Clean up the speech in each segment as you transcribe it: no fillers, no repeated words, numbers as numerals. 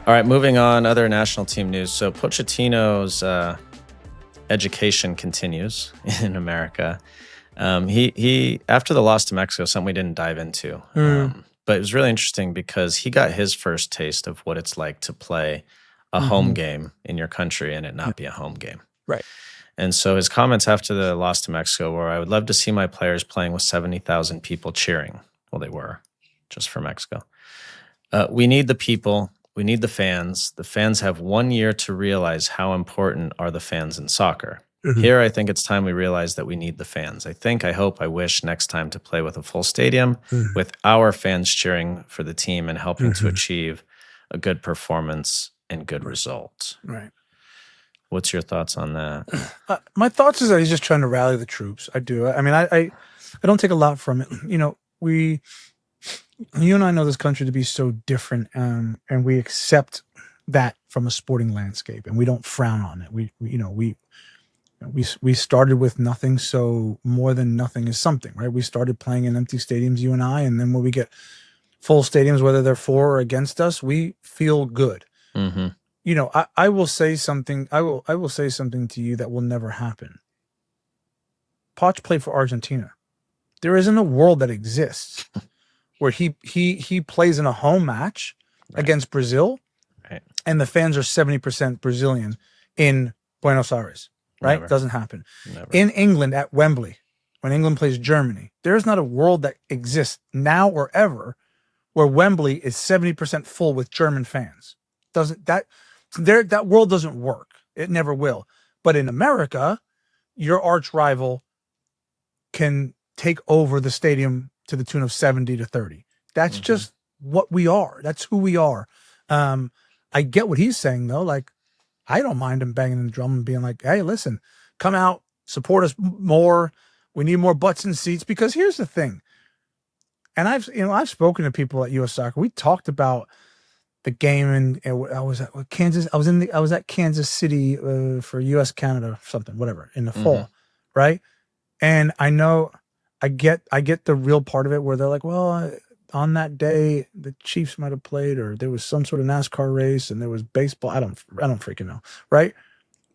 All right, moving on. Other national team news. So Pochettino's education continues in America. He after the loss to Mexico, something we didn't dive into, but it was really interesting because he got his first taste of what it's like to play a home game in your country and it not be a home game. Right. And so his comments after the loss to Mexico were, "I would love to see my players playing with 70,000 people cheering." Well, they were just for Mexico. We need the people. We need the fans. The fans have 1 year to realize how important are the fans in soccer. Here, I think it's time we realize that we need the fans. I hope, I wish next time to play with a full stadium with our fans cheering for the team and helping to achieve a good performance and good result. Right. What's your thoughts on that? My thoughts is that he's just trying to rally the troops. I do. I mean, I don't take a lot from it. You know, you and I know this country to be so different, and we accept that from a sporting landscape, and we don't frown on it. We started with nothing, so more than nothing is something, right? We started playing in empty stadiums, you and I, and then when we get full stadiums, whether they're for or against us, we feel good. You know, I will say something. I will say something to you that will never happen. Poch played for Argentina. There isn't a world that exists where he plays in a home match against Brazil, and the fans are 70% Brazilian in Buenos Aires. Right? Never. Doesn't happen. Never. In England at Wembley, when England plays Germany, there is not a world that exists now or ever where Wembley is 70% full with German fans. That world doesn't work. It never will. But in America, your arch rival can take over the stadium to the tune of 70-30. That's just what we are. That's who we are. I get what he's saying though. Like, I don't mind him banging the drum and being like, "Hey, listen, come out, support us more. We need more butts in seats." Because here's the thing, and I've spoken to people at US Soccer. We talked about the game, and I was at Kansas. I was at Kansas City for US Canada something, whatever, in the fall, right? And I know I get the real part of it where they're like, well, on that day the Chiefs might have played, or there was some sort of NASCAR race, and there was baseball. I don't freaking know, right?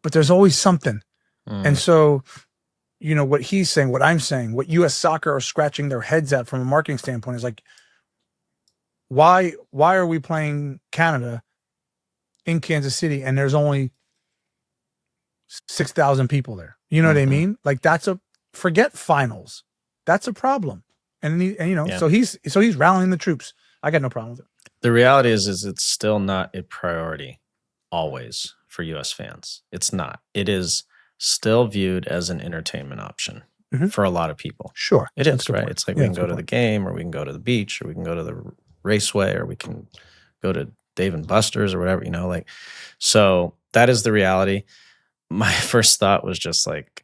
But there's always something. And so, you know, what he's saying, what I'm saying, what US Soccer are scratching their heads at from a marketing standpoint is like, why are we playing Canada in Kansas City and there's only 6,000 people there? You know what I mean? Like, forget finals. That's a problem. And you know, so he's rallying the troops. I got no problem with it. The reality is it's still not a priority always for US fans. It's not. It is still viewed as an entertainment option for a lot of people. Sure. It is, right? It's like we can go to the game, or we can go to the beach, or we can go to the raceway, or we can go to Dave and Buster's or whatever, you know, like, so that is the reality. My first thought was just like,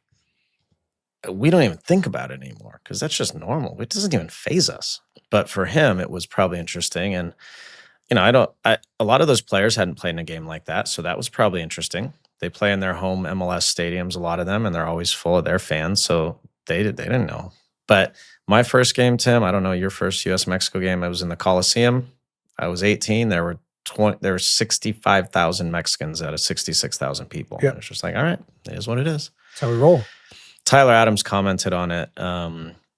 we don't even think about it anymore because that's just normal. It doesn't even faze us. But for him, it was probably interesting. And, you know, a lot of those players hadn't played in a game like that. So that was probably interesting. They play in their home MLS stadiums, a lot of them, and they're always full of their fans. So they didn't know. But my first game, Tim, I don't know, your first US-Mexico game, I was in the Coliseum. I was 18. There were 65,000 Mexicans out of 66,000 people. Yeah. And it's just like, all right, it is what it is. That's how we roll. Tyler Adams commented on it.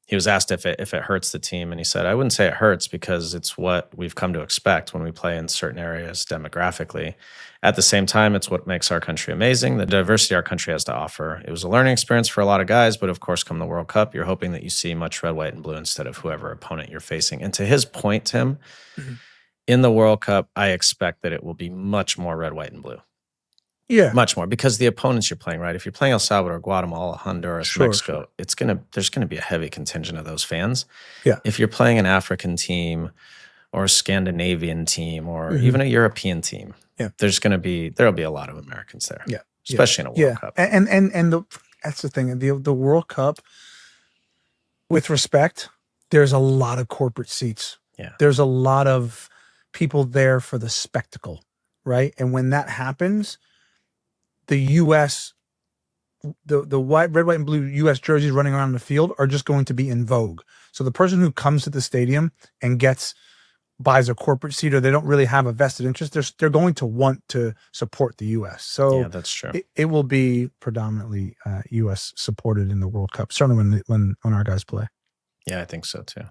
He was asked if it hurts the team, and he said, "I wouldn't say it hurts because it's what we've come to expect when we play in certain areas demographically. At the same time, it's what makes our country amazing, the diversity our country has to offer. It was a learning experience for a lot of guys, but of course, come the World Cup, you're hoping that you see much red, white, and blue instead of whoever opponent you're facing." And to his point, Tim, in the World Cup, I expect that it will be much more red, white, and blue. Yeah. Much more, because the opponents you're playing, right? If you're playing El Salvador, Guatemala, Honduras, Mexico, there's gonna be a heavy contingent of those fans. Yeah. If you're playing an African team or a Scandinavian team or even a European team, there'll be a lot of Americans there. Yeah. Especially in a World Cup. And that's the thing. The World Cup, with respect, there's a lot of corporate seats. Yeah. There's a lot of people there for the spectacle, right? And when that happens, the U.S., the red, white, and blue U.S. jerseys running around the field are just going to be in vogue. So the person who comes to the stadium and gets buys a corporate seat or they don't really have a vested interest, they're going to want to support the U.S. So Yeah, that's true. It will be predominantly U.S. supported in the World Cup, certainly when our guys play. Yeah, I think so too.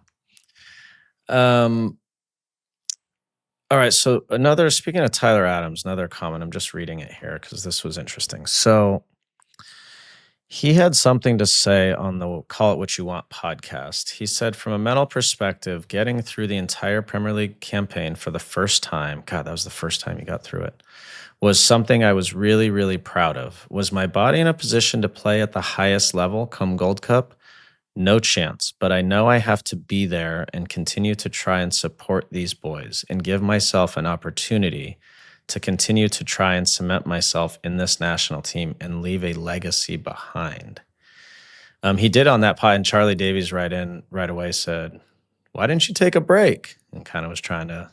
All right, so speaking of Tyler Adams, another comment. I'm just reading it here because this was interesting. So he had something to say on the Call It What You Want podcast. He said, from a mental perspective, getting through the entire Premier League campaign for the first time, God, that was the first time he got through it, was something I was really, really proud of. Was my body in a position to play at the highest level come Gold Cup? No chance, but I know I have to be there and continue to try and support these boys and give myself an opportunity to continue to try and cement myself in this national team and leave a legacy behind. He did on that pod, and Charlie Davies right away said, why didn't you take a break? And kind of was trying to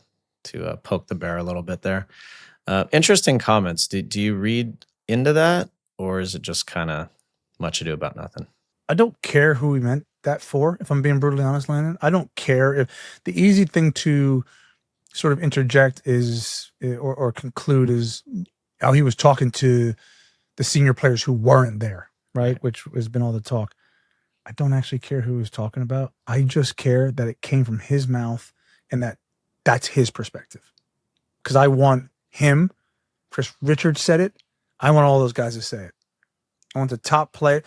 poke the bear a little bit there. Interesting comments. Do you read into that, or is it just kind of much ado about nothing? I don't care who he meant that for, if I'm being brutally honest, Landon. I don't care. If the easy thing to sort of interject is or conclude is how he was talking to the senior players who weren't there, right? Which has been all the talk. I don't actually care who he was talking about. I just care that it came from his mouth and that's his perspective. Because I want him, Chris Richards said it, I want all those guys to say it. I want the top player.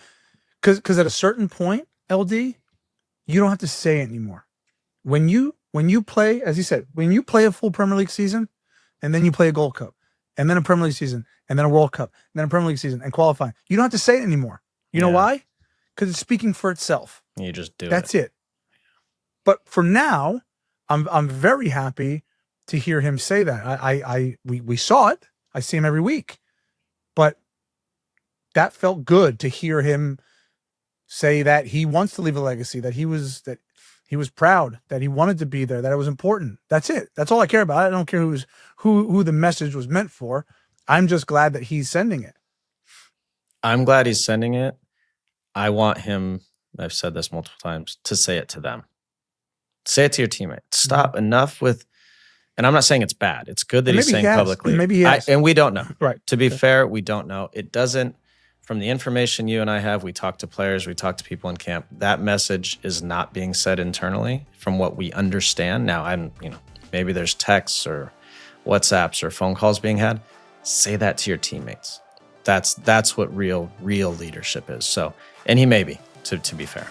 Because at a certain point, LD, you don't have to say it anymore. When you play, as he said, when you play a full Premier League season, and then you play a Gold Cup, and then a Premier League season, and then a World Cup, and then a Premier League season, and qualifying, you don't have to say it anymore. You know why? Because it's speaking for itself. You just do That's it. But for now, I'm very happy to hear him say that. We saw it. I see him every week, but that felt good to hear him say that he wants to leave a legacy, that he was proud, that he wanted to be there, that it was important. That's it. That's all I care about. I don't care who the message was meant for. I'm just glad that he's sending it. I'm glad he's sending it. I want him, I've said this multiple times, to say it to them. Say it to your teammates. Stop. Enough with, and I'm not saying it's bad. It's good that he's saying publicly. Maybe he has. And we don't know. Right. To be fair, we don't know. It doesn't, from the information you and I have, we talk to players, we talk to people in camp, that message is not being said internally from what we understand. Now, maybe there's texts or WhatsApps or phone calls being had. Say that to your teammates. That's what real leadership is. So, and he may be, to be fair.